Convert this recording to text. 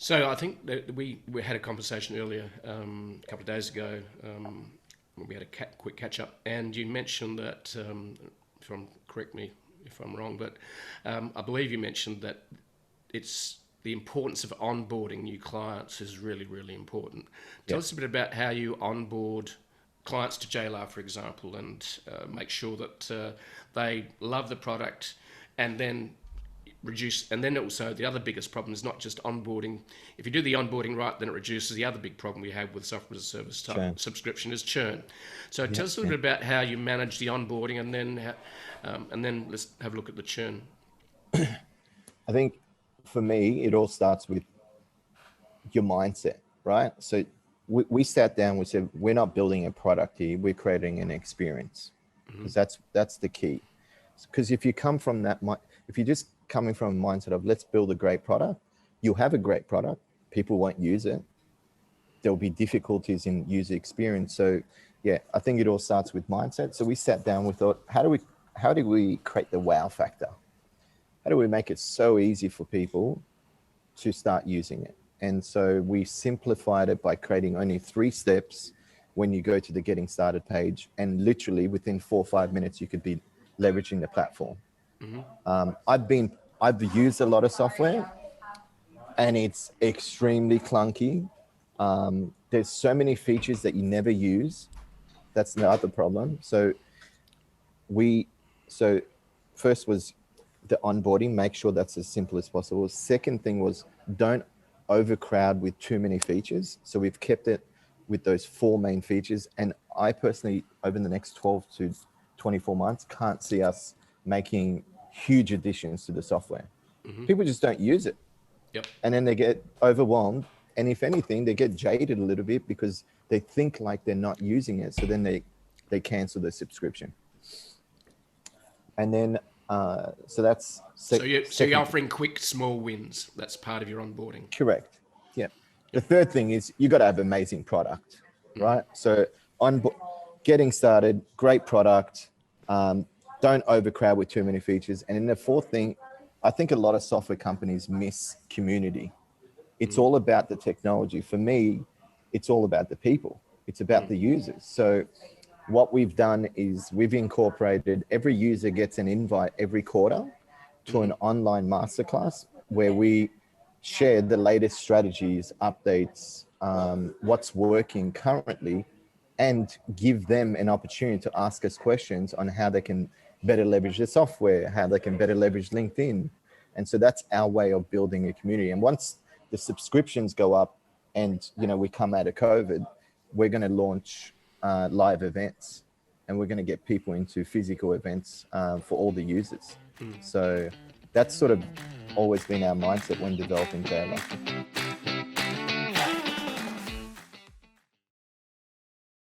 So I think that we had a conversation earlier, a couple of days ago. We had a quick catch up, and you mentioned that, correct me if I'm wrong, but I believe you mentioned that it's the importance of onboarding new clients is really, really important. Tell us a bit about how you onboard clients to Jayla, for example, and make sure that they love the product, and then reduce. And then also the other biggest problem is not just onboarding. If you do the onboarding right, then it reduces the other big problem we have with software as a service type subscription is churn. So tell us a little bit about how you manage the onboarding, and then let's have a look at the churn. I think for me, it all starts with your mindset, right? So we sat down, we said, we're not building a product here, we're creating an experience. Because that's the key. Because if you come from that, if you're just coming from a mindset of let's build a great product, you'll have a great product, people won't use it. There'll be difficulties in user experience. So yeah, I think it all starts with mindset. So we sat down, we thought, how do we create the wow factor? How do we make it so easy for people to start using it? And so we simplified it by creating only 3 steps when you go to the getting started page, and literally within 4 or 5 minutes, you could be leveraging the platform. I've used a lot of software and it's extremely clunky. There's so many features that you never use. That's the other problem. So first was the onboarding, make sure that's as simple as possible. Second thing was don't overcrowd with too many features. So we've kept it with those 4 main features. And I personally, over the next 12 to 24 months, can't see us making huge additions to the software. People just don't use it. And then they get overwhelmed. And if anything, they get jaded a little bit because they think like they're not using it. So then they cancel the subscription. And then, so that's... So you're offering quick, small wins. That's part of your onboarding. Correct. Yeah. The third thing is you got to have amazing product, right? So getting started, great product. Don't overcrowd with too many features. And then the fourth thing, I think a lot of software companies miss community. It's all about the technology. For me, it's all about the people. It's about the users. So what we've done is we've incorporated every user gets an invite every quarter to an online masterclass where we share the latest strategies, updates, what's working currently, and give them an opportunity to ask us questions on how they can better leverage the software, how they can better leverage LinkedIn. And so that's our way of building a community. And once the subscriptions go up and, we come out of COVID, we're going to launch live events, and we're going to get people into physical events for all the users. So that's sort of always been our mindset when developing Jayla.